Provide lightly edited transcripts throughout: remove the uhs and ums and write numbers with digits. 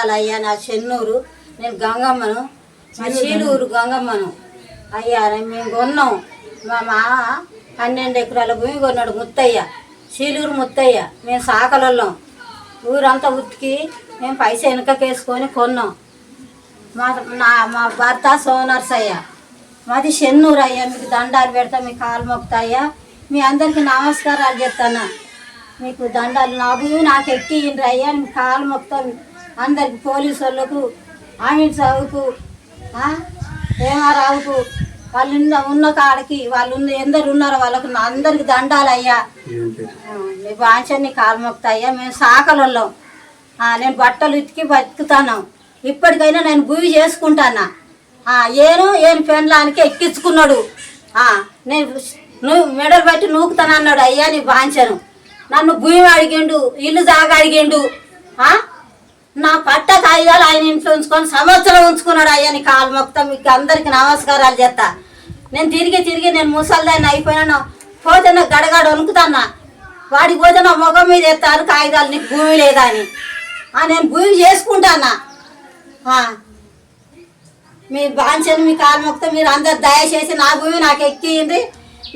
దండాలు అయ్యా. నా చెన్నూరు, నేను గంగమ్మను, మా చీలూరు గంగమ్మను అయ్యా. మేము కొన్నాం, మా మామ 12 ఎకరాల భూమి కొన్నాడు ముత్తయ్య, చీలూరు ముత్తయ్య. మేము సాకలొల్లం, ఊరంతా ఉతికి మేము పైసా వెనకకేసుకొని కొన్నాం. మా భర్త సోనర్సయ్య, మాది చెన్నూరు అయ్యా. మీకు దండాలు పెడతా, మీ కాలు మొక్కుతాయ్యా. మీ అందరికీ నమస్కారాలు చెప్తాను. మీకు దండాలు, నా భూమి నాకు ఎక్కిండ్రు అయ్యా. మీ కాలు మొక్కుతా అందరికి, పోలీసు వాళ్ళకు, ఆమె సాగుకు, ఏమారావుకు, వాళ్ళు ఉన్న కాడికి, వాళ్ళు ఎందరు ఉన్నారో వాళ్ళకు అందరికి దండాలు అయ్యా. మీ బాంచన్ని కాలు మొక్కుతా అయ్యా. మేము సాకలొల్లం, నేను బట్టలు ఉతికి బతుకుతాను. ఇప్పటికైనా నేను భూమి చేసుకుంటానా. ఏను పెండ్లానికి ఎక్కించుకున్నాడు. నేను నువ్వు మెడలు బట్టి నూకుతానన్నాడు అయ్యా. నీ బాంచను నన్ను భూమి అడిగిండు, ఇల్లు జాగా అడిగిండు. నా పట్ట కాగితాలు ఆయన ఇంట్లో ఉంచుకొని సంవత్సరం ఉంచుకున్నాడు అయ్యా. నీ కాలు మొక్తా, మీకు అందరికి నమస్కారాలు చేస్తా. నేను తిరిగి నేను ముసలిదాన్ని అయిపోయినాను. పోతే నాకు గడగడ వణుకుతాన్నా. వాడికి పోతే నా ముఖం మీద ఎత్తాను కాగితాలు, నీకు భూమి లేదా అని. నేను భూమి చేసుకుంటానా. మీ బాంచని మీ కాలు మొక్తా, మీరు అందరు దయచేసి నా భూమి నాకు ఎక్కింది.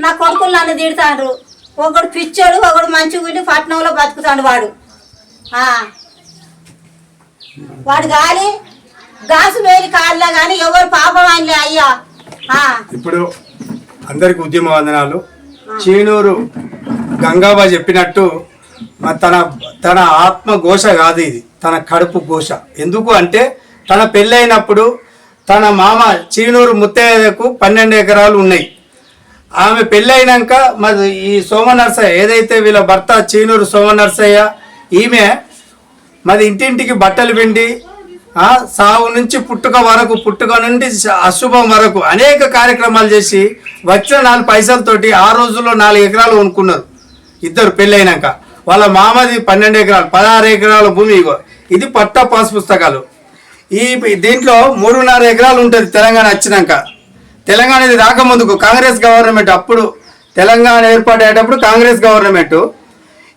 నా కొడుకులు నన్ను తిడతాడు. ఒకడు పిచ్చాడు, ఒకడు మంచిగా ఉండి పట్నంలో బతుకుతాడు. వాడు గాలి గాసు వేలి కాళ్ళ కానీ ఎవరు పాపం ఆయనలే అయ్యా. ఇప్పుడు అందరికి ఉద్యమ వందనాలు. చీనూరు గంగాబా చెప్పినట్టు తన ఆత్మ ఘోష కాదు ఇది, తన కడుపు ఘోష. ఎందుకు అంటే తన పెళ్ళైనప్పుడు తన మామ చీనూరు ముత్తయ్యకు 12 ఎకరాలు ఉన్నాయి. ఆమె పెళ్ళైనాక మరి ఈ సోమనర్సయ్య ఏదైతే వీళ్ళ భర్త చీనూరు సోమనర్సయ్య, ఈమె మరి ఇంటింటికి బట్టలు పిండి సావు నుంచి పుట్టుక వరకు, పుట్టుక నుండి అశుభం వరకు అనేక కార్యక్రమాలు చేసి వచ్చిన 4 పైసలతోటి ఆ రోజుల్లో 4 ఎకరాలు కొనుక్కున్నారు ఇద్దరు పెళ్ళైనాక. వాళ్ళ మామది 12 ఎకరాలు, 16 ఎకరాల భూమి. ఇది పట్టా పాస్ పుస్తకాలు. దీంట్లో 3.5 ఎకరాలు ఉంటుంది తెలంగాణ వచ్చినాక. తెలంగాణ ఇది రాకముందుకు కాంగ్రెస్ గవర్నమెంట్, అప్పుడు తెలంగాణ ఏర్పాటయ్యేటప్పుడు కాంగ్రెస్ గవర్నమెంట్.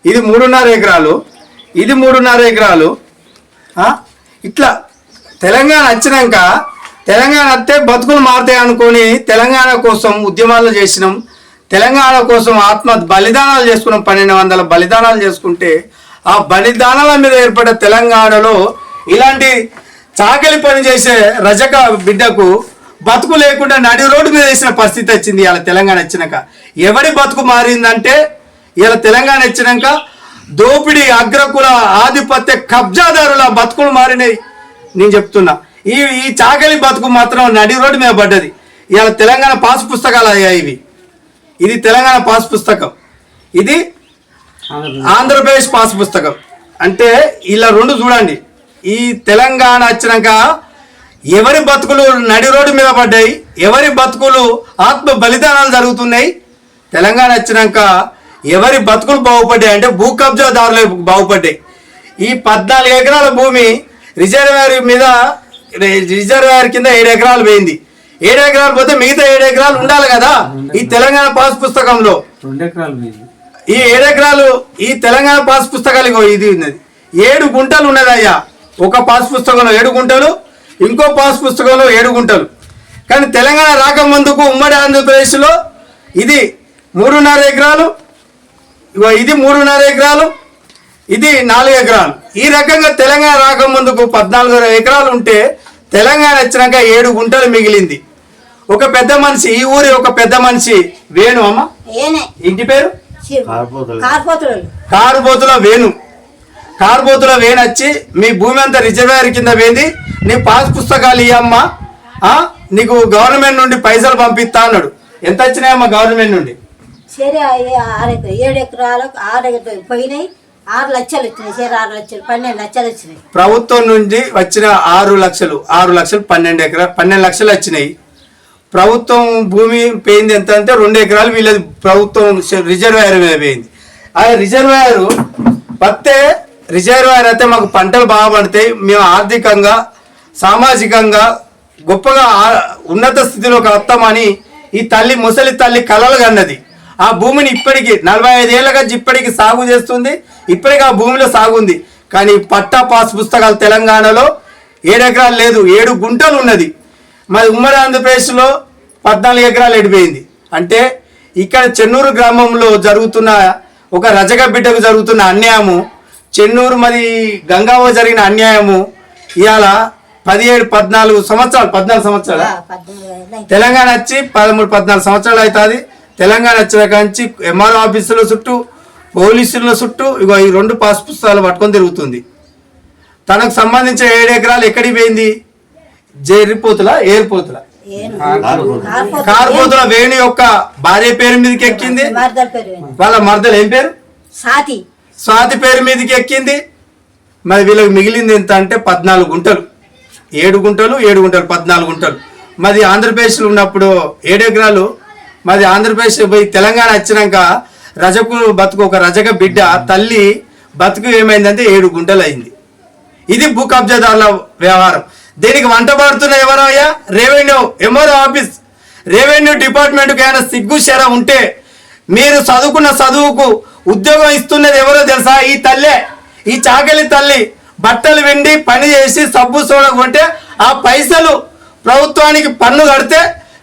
ఇది 3.5 ఎకరాలు, ఇది 3.5 ఎకరాలు. ఇట్లా తెలంగాణ వచ్చినాక, తెలంగాణ వస్తే బతుకులు మారుతాయి అనుకొని తెలంగాణ కోసం ఉద్యమాలు చేసినాం. తెలంగాణ కోసం ఆత్మ బలిదానాలు చేసుకున్నాం. 1200 బలిదానాలు చేసుకుంటే ఆ బలిదానాల మీద ఏర్పడ్డ తెలంగాణలో ఇలాంటి చాకలి పని చేసే రజక బిడ్డకు బతుకు లేకుండా నడి రోడ్డు మీద వేసిన పరిస్థితి వచ్చింది ఇలా తెలంగాణ వచ్చినాక. ఎవరి బతుకు మారిందంటే ఇలా తెలంగాణ వచ్చినాక దోపిడీ, అగ్రకుల, ఆధిపత్య కబ్జాదారుల బతుకులు మారినాయి. నేను చెప్తున్నా, ఈ చాకలి బతుకు మాత్రం నడి రోడ్డు మీద పడ్డది. ఇలా తెలంగాణ పాస్ పుస్తకాలు అయ్యాయి ఇవి. ఇది తెలంగాణ పాస్ పుస్తకం, ఇది ఆంధ్రప్రదేశ్ పాస్ పుస్తకం. అంటే ఇలా 2 చూడండి. ఈ తెలంగాణ వచ్చినాక ఎవరి బతుకులు నడి రోడ్డు మీద పడ్డాయి, ఎవరి బతుకులు ఆత్మ బలిదానాలు జరుగుతున్నాయి. తెలంగాణ వచ్చినాక ఎవరి బతుకులు బాగుపడ్డాయి అంటే భూ కబ్జాదారులు బాగుపడ్డాయి. ఈ 14 ఎకరాల భూమి రిజర్వాయర్ మీద, రిజర్వాయర్ కింద 7 ఎకరాలు పోయింది. 7 ఎకరాలు పోతే మిగతా 7 ఎకరాలు ఉండాలి కదా ఈ తెలంగాణ పాస్ పుస్తకంలో. 2 ఎకరాలు ఈ 7 ఎకరాలు ఈ తెలంగాణ పాస్ పుస్తకాలు ఇది ఉన్నది. 7 గుంటలు ఉన్నది అయ్యా. ఒక పాస్ పుస్తకంలో 7 గుంటలు, ఇంకో పాస్ పుస్తకంలో 7 గుంటలు. కానీ తెలంగాణ రాకముందుకు ఉమ్మడి ఆంధ్రప్రదేశ్లో ఇది 3.5 ఎకరాలు, ఇది 3.5 ఎకరాలు, ఇది 4 ఎకరాలు. ఈ రకంగా తెలంగాణ రాకముందుకు 14 ఎకరాలు ఉంటే తెలంగాణ వచ్చినాక 7 గుంటలు మిగిలింది. ఒక పెద్ద మనిషి, ఈ ఊరి ఒక పెద్ద మనిషి వేణు, అమ్మ ఇంటి పేరు కారుబోతుల వేణు. కారుబోతుల వేణు వచ్చి మీ భూమి అంతా రిజర్వాయర్ కింద పోయింది, నీ పాస్ పుస్తకాలు ఇయ్యమ్మా, నీకు గవర్నమెంట్ నుండి పైసలు పంపిస్తా అన్నాడు. ఎంత వచ్చినాయమ్మా గవర్నమెంట్ నుండి? 7 ఎకరాలకు 6 పోయినాయి. 6 లక్షలు వచ్చినాయి. 6 లక్షలు 12 లక్షలు వచ్చినాయి. ప్రభుత్వం నుండి వచ్చిన 6 లక్షలు 12 లక్షలు వచ్చినాయి. ప్రభుత్వం భూమి పోయింది ఎంత అంటే 2 ఎకరాలు వీళ్ళది ప్రభుత్వం రిజర్వాయర్ మీద పోయింది. ఆ రిజర్వాయర్ పత్తే రిజర్వాయర్ అయితే మాకు పంటలు బాగా పడతాయి, మేము ఆర్థికంగా సామాజికంగా గొప్పగా ఉన్నత స్థితిలోకి వస్తామని ఈ తల్లి, ముసలి తల్లి కలలు కన్నది. ఆ భూమిని ఇప్పటికీ 45 ఏళ్ళగా ఇప్పటికి సాగు చేస్తుంది. ఇప్పటికీ ఆ భూమిలో సాగు ఉంది. కానీ పట్టా పాస్ పుస్తకాలు తెలంగాణలో 7 ఎకరాలు లేదు, 7 గుంటలు ఉన్నది. మరి ఉమ్మడి ఆంధ్రప్రదేశ్లో 14 ఎకరాలు ఎడిపోయింది. అంటే ఇక్కడ చెన్నూరు గ్రామంలో జరుగుతున్న ఒక రజక బిడ్డకు జరుగుతున్న అన్యాయము, చెన్నూరు మరి గంగావ జరిగిన అన్యాయము ఇవాళ 14 సంవత్సరాలు తెలంగాణ వచ్చి 14 సంవత్సరాలు అవుతుంది. తెలంగాణ వచ్చిన కాంచి ఎంఆర్ఓ ఆఫీసుల చుట్టూ, పోలీసుల చుట్టూ ఇగో ఈ 2 పాస్ పుస్తకాలు పట్టుకొని తిరుగుతుంది. తనకు సంబంధించిన 7 ఎకరాలు ఎక్కడికి పోయింది? ఏర్పోతుల కార్పోతుల వేణు యొక్క భార్య పేరు మీదకి ఎక్కింది. వాళ్ళ మర్దలు ఏం పేరు? స్వాతి పేరు మీదకి ఎక్కింది. మరి వీళ్ళకి మిగిలింది ఎంత అంటే 14 గుంటలు. 7 గుంటలు 14 గుంటలు. మరి ఆంధ్రప్రదేశ్లో ఉన్నప్పుడు 7 ఎకరాలు. మరి ఆంధ్రప్రదేశ్ పోయి తెలంగాణ వచ్చినాక రజకు బతుకు, ఒక రజక బిడ్డ తల్లి బతుకు ఏమైందంటే 7 గుంటలు అయింది. ఇది భూ కబ్జాదారుల వ్యవహారం. దీనికి వంట పడుతున్న ఎవరయ్యా? రెవెన్యూ ఎంఆర్ఓ ఆఫీస్, రెవెన్యూ డిపార్ట్మెంట్కి ఏమైనా సిగ్గు శర ఉంటే, మీరు చదువుకున్న చదువుకు ఉద్యోగం ఇస్తున్నది ఎవరో తెలుసా? ఈ తల్లే, ఈ చాకలి తల్లి. బట్టలు వెండి పని చేసి సబ్బు సోడా కొంటే ఆ పైసలు ప్రభుత్వానికి పన్ను కడితే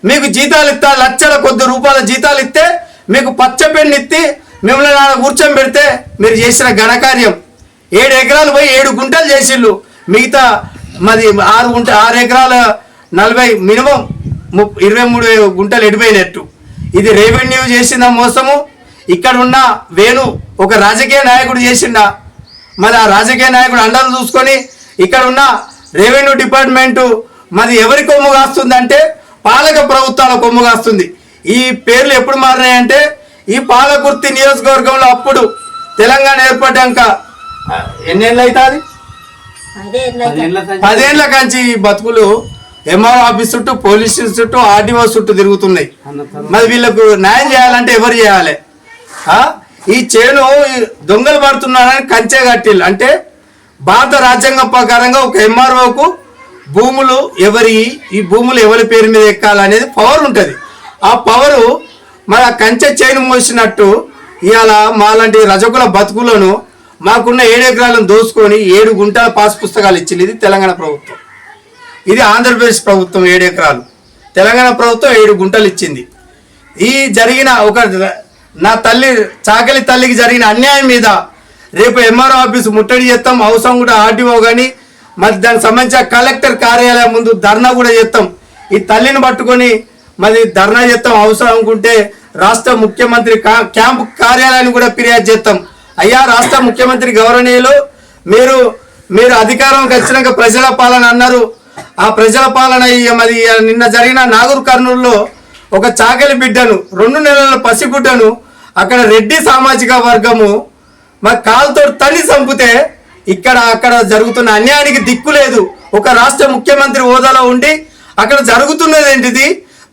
మీకు జీతాలు ఇస్తా, లక్షల కొద్ది రూపాయల జీతాలు ఇస్తే, మీకు పచ్చ పెన్ను ఇచ్చి మిమ్మల్ని నాన్న కూర్చొని పెడితే మీరు చేసిన ఘనకార్యం. 7 ఎకరాలు పోయి 7 గుంటలు చేసిళ్ళు. మిగతా మరి 6 ఎకరాల 40 మినిమం 23 గుంటలు ఎడిపోయినట్టు. ఇది రెవెన్యూ చేసిన మోసము. ఇక్కడ ఉన్న వేణు ఒక రాజకీయ నాయకుడు చేసిండా? మరి ఆ రాజకీయ నాయకుడు అండలు చూసుకొని ఇక్కడ ఉన్న రెవెన్యూ డిపార్ట్మెంటు మరి ఎవరి కొమ్ము కాస్తుందంటే పాలక ప్రభుత్వాల కొమ్ము కాస్తుంది. ఈ పేర్లు ఎప్పుడు మారినాయంటే ఈ పాలకుర్తి నియోజకవర్గంలో అప్పుడు తెలంగాణ ఏర్పడ్డాక ఎన్నేళ్ళు అవుతుంది? 10 ఏళ్ల కంచి ఈ బతుకులు ఎంఆర్ఓ ఆఫీస్ చుట్టూ, పోలీస్ చుట్టూ, ఆర్డీఓ చుట్టూ తిరుగుతున్నాయి. మరి వీళ్ళకు న్యాయం చేయాలంటే ఎవరు చేయాలి? ఈ చేను దొంగలు పడుతున్నారని కంచె కట్టిల్లు. అంటే భారత రాజ్యాంగం ప్రకారంగా ఒక ఎంఆర్ఓకు భూములు ఈ భూములు ఎవరి పేరు మీద ఎక్కాలనేది పవర్ ఉంటుంది. ఆ పవరు మరి ఆ కంచె చేను మోసినట్టు ఇవాళ మాలాంటి రజకుల బతుకులను మాకున్న 7 ఎకరాలను దోసుకొని 7 గుంటల పాస్ పుస్తకాలు ఇచ్చింది. ఇది తెలంగాణ ప్రభుత్వం, ఇది ఆంధ్రప్రదేశ్ ప్రభుత్వం 7 ఎకరాలు, తెలంగాణ ప్రభుత్వం 7 గుంటలు ఇచ్చింది. ఈ జరిగిన ఒక నా తల్లి చాకలి తల్లికి జరిగిన అన్యాయం మీద రేపు ఎంఆర్ఓ ఆఫీసు ముట్టడి చేస్తాం. అవసరం కూడా ఆర్డీఓ కానీ మరి దానికి సంబంధించిన కలెక్టర్ కార్యాలయం ముందు ధర్నా కూడా చేస్తాం. ఈ తల్లిని పట్టుకొని మరి ధర్నా చేస్తాం. అవసరం అనుకుంటే రాష్ట్ర ముఖ్యమంత్రి క్యాంపు కార్యాలయాన్ని కూడా ఫిర్యాదు చేస్తాం. అయ్యా రాష్ట్ర ముఖ్యమంత్రి గౌరవనీయులు, మీరు అధికారంకి వచ్చినాక ప్రజల పాలన అన్నారు. ఆ ప్రజల పాలన మరి నిన్న జరిగిన నాగూర్ కర్నూలులో ఒక చాకలి బిడ్డను, 2 నెలల పసిగుడ్డను అక్కడ రెడ్డి సామాజిక వర్గము మరి కాలుతో తల్లి చంపితే అక్కడ జరుగుతున్న అన్యాయానికి దిక్కు లేదు. ఒక రాష్ట్ర ముఖ్యమంత్రి హోదాలో ఉండి అక్కడ జరుగుతున్నది ఏంటిది?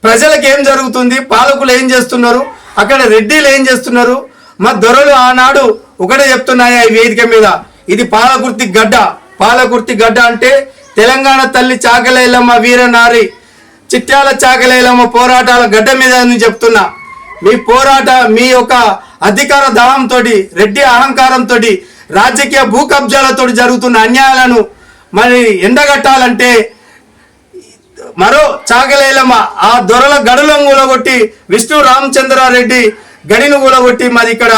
ప్రజలకు ఏం జరుగుతుంది? పాలకులు ఏం చేస్తున్నారు? అక్కడ రెడ్డిలు ఏం చేస్తున్నారు? మా దొరలు ఆనాడు ఒకటే చెప్తున్నాయా ఈ వేదిక మీద, ఇది పాలకుర్తి గడ్డ. పాలకుర్తి గడ్డ అంటే తెలంగాణ తల్లి చాకలేలమ్మ వీరనారి చిట్యాల చాకలేలమ్మ పోరాటాల గడ్డ మీద నేను చెప్తున్నా. మీ పోరాట, మీ యొక్క అధికార దాహంతో, రెడ్డి అహంకారంతో, రాజకీయ భూ కబ్జాలతో జరుగుతున్న అన్యాయాలను మరి ఎండగట్టాలంటే మరో చాకలేలమ్మ ఆ దొరల గడులను కూలగొట్టి, విష్ణు రామచంద్రారెడ్డి గడిని కూలగొట్టి మరి ఇక్కడ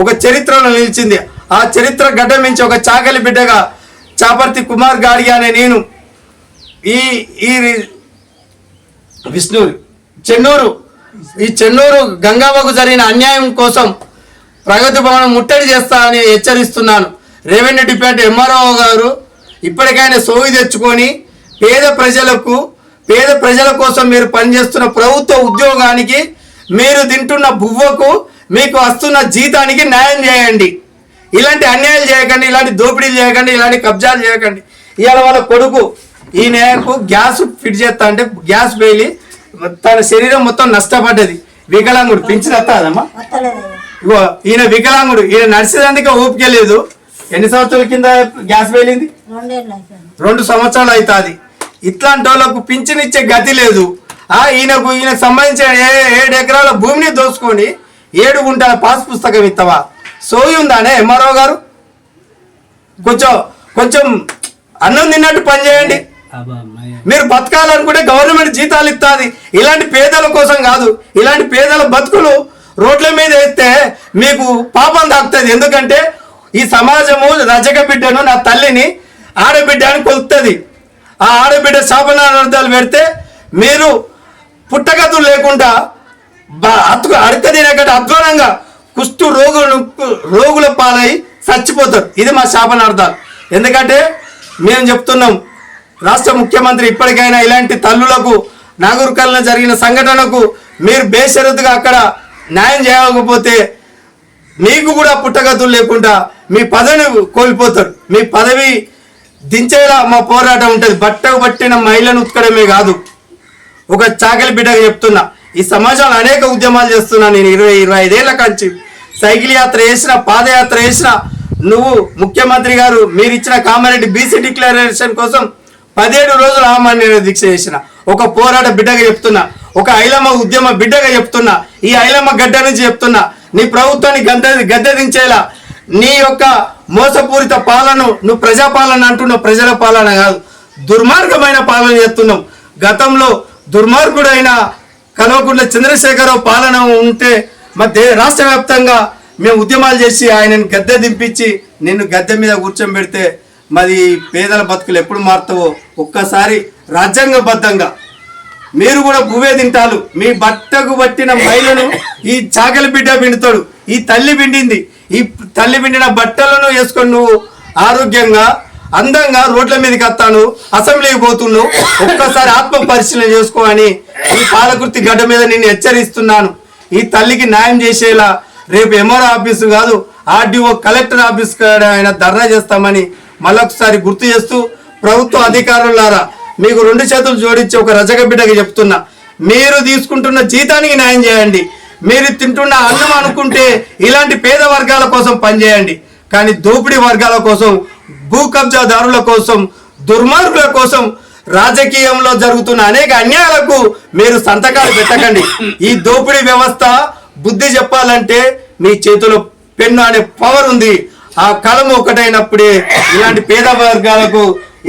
ఒక చరిత్రలో నిలిచింది. ఆ చరిత్ర గడ్డ మించి ఒక చాకలి బిడ్డగా చాపర్తి కుమార్ గాడి అనే నేను ఈ చెన్నూరు గంగావకు జరిగిన అన్యాయం కోసం ప్రగతి భవనం ముట్టడి చేస్తా అని హెచ్చరిస్తున్నాను. రెవెన్యూ డిపార్ట్మెంట్ ఎంఆర్ఓ గారు ఇప్పటికైనా సోయి తెచ్చుకొని పేద ప్రజల కోసం మీరు పనిచేస్తున్న ప్రభుత్వ ఉద్యోగానికి, మీరు తింటున్న బువ్వకు, మీకు వస్తున్న జీతానికి న్యాయం చేయండి. ఇలాంటి అన్యాయాలు చేయకండి, ఇలాంటి దోపిడీలు చేయకండి, ఇలాంటి కబ్జాలు చేయకండి. ఇవాళ వాళ్ళ కొడుకు ఈయనకు గ్యాస్ ఫిట్ చేస్తా అంటే గ్యాస్ పేలి తన శరీరం మొత్తం నష్టపడ్డది. వికలాంగుడు పింఛన్ వస్తాదమ్మా. ఇగో ఈయన వికలాంగుడు, ఈయన నడిచేదానికి ఓపిక లేదు. ఎన్ని సంవత్సరాల కింద గ్యాస్ పేలింది? 2 సంవత్సరాలు అవుతుంది. ఇట్లాంటి వాళ్ళకు పింఛన్ ఇచ్చే గతి లేదు. ఈయనకు సంబంధించిన 7 ఎకరాల భూమిని దోసుకొని 7 గుంటల పాస్ పుస్తకం ఇస్తావా? సోయి ఉందానే ఎంఆర్ఓ గారు? కొంచెం అన్నం తిన్నట్టు పనిచేయండి. మీరు బతకాలనుకుంటే గవర్నమెంట్ జీతాలు ఇస్తుంది. ఇలాంటి పేదల కోసం కాదు. ఇలాంటి పేదల బతుకులు రోడ్ల మీద వేస్తే మీకు పాపం తాకుతుంది. ఎందుకంటే ఈ సమాజము రజక బిడ్డను, నా తల్లిని ఆడబిడ్డ అని కొలుస్తుంది. ఆ ఆడబిడ్డ శాపనార్థాలు పెడితే మీరు పుట్టగతులు లేకుండా అడక తినకంటే అధ్వానంగా కుష్టు రోగుల పాలై చచ్చిపోతారు. ఇది మా శాపనార్థాలు. ఎందుకంటే మేము చెప్తున్నాం, రాష్ట్ర ముఖ్యమంత్రి ఇప్పటికైనా ఇలాంటి తల్లులకు నాగరికల్లో జరిగిన సంఘటనకు మీరు బేషరతుగా అక్కడ న్యాయం చేయకపోతే మీకు కూడా పుట్టగతులు లేకుండా మీ పదవిని కోల్పోతారు. మీ పదవి దించేలా మా పోరాటం ఉంటుంది. బట్టకు పట్టిన మహిళను ఉతకడమే కాదు. ఒక చాకలి బిడ్డగా చెప్తున్నా, ఈ సమాజంలో అనేక ఉద్యమాలు చేస్తున్నా. నేను 25 ఏళ్ల కంచి సైకిల్ యాత్ర చేసిన, పాదయాత్ర చేసిన. నువ్వు ముఖ్యమంత్రి గారు మీరు ఇచ్చిన కామారెడ్డి బీసీ డిక్లరేషన్ కోసం 17 రోజులు ఆమరణ దీక్ష చేసిన ఒక పోరాట బిడ్డగా చెప్తున్నా. ఒక ఐలమ్మ ఉద్యమ బిడ్డగా చెప్తున్నా. ఈ ఐలమ్మ గడ్డ నుంచి చెప్తున్నా, నీ ప్రభుత్వాన్ని గద్దె దించేలా నీ యొక్క మోసపూరిత పాలన, నువ్వు ప్రజాపాలన అంటున్నావు, ప్రజల పాలన కాదు, దుర్మార్గమైన పాలన చేస్తున్నావు. గతంలో దుర్మార్గుడైన కల్వకుంట్ల చంద్రశేఖరరావు పాలన ఉంటే రాష్ట్ర వ్యాప్తంగా మేము ఉద్యమాలు చేసి ఆయనను గద్దె దింపించి నిన్ను గద్దె మీద కూర్చోబెడితే మరి పేదల బతుకులు ఎప్పుడు మారుతావో ఒక్కసారి రాజ్యాంగబద్ధంగా మీరు కూడా భూవే తింటారు. మీ బట్టకు పట్టిన మైలను ఈ చాకలి బిడ్డ పిండుతాడు. ఈ తల్లి పిండింది. ఈ తల్లి పిండిన బట్టలను వేసుకొని నువ్వు ఆరోగ్యంగా అందంగా రోడ్ల మీదకి వస్తాను, అసెంబ్లీకి పోతున్నావు. ఒక్కసారి ఆత్మ పరిశీలన చేసుకో అని ఈ పాలకుర్తి గడ్డ మీద నేను హెచ్చరిస్తున్నాను. ఈ తల్లికి న్యాయం చేసేలా రేపు ఎంఆర్ఓ ఆఫీసు కాదు, ఆర్డీఓ కలెక్టర్ ఆఫీస్ ఆయన ధర్నా చేస్తామని మళ్ళొకసారి గుర్తు చేస్తూ, ప్రభుత్వ అధికారులారా మీకు 2 చేతులు జోడించి ఒక రజక బిడ్డకి చెప్తున్నా, మీరు తీసుకుంటున్న జీతానికి న్యాయం చేయండి. మీరు తింటున్న అన్నం అనుకుంటే ఇలాంటి పేద వర్గాల కోసం పనిచేయండి. కానీ దోపిడీ వర్గాల కోసం, భూ కబ్జాదారుల కోసం, దుర్మార్గుల కోసం, రాజకీయంలో జరుగుతున్న అనేక అన్యాయాలకు మీరు సంతకాలు పెట్టకండి. ఈ దోపిడీ వ్యవస్థ బుద్ధి చెప్పాలంటే మీ చేతిలో పెన్ను అనే పవర్ ఉంది. ఆ కలం ఒకటైనప్పుడే ఇలాంటి పేద వర్గాలకు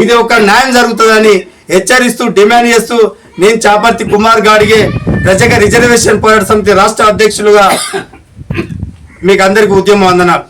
ఇది ఒక న్యాయం జరుగుతుందని హెచ్చరిస్తూ, డిమాండ్ చేస్తూ, నేను చాపర్తి కుమార్ గాడిగే రజక రిజర్వేషన్ పోరాట సమితి రాష్ట్ర అధ్యక్షులుగా మీకు అందరికీ ఉద్యమ వందనాలు.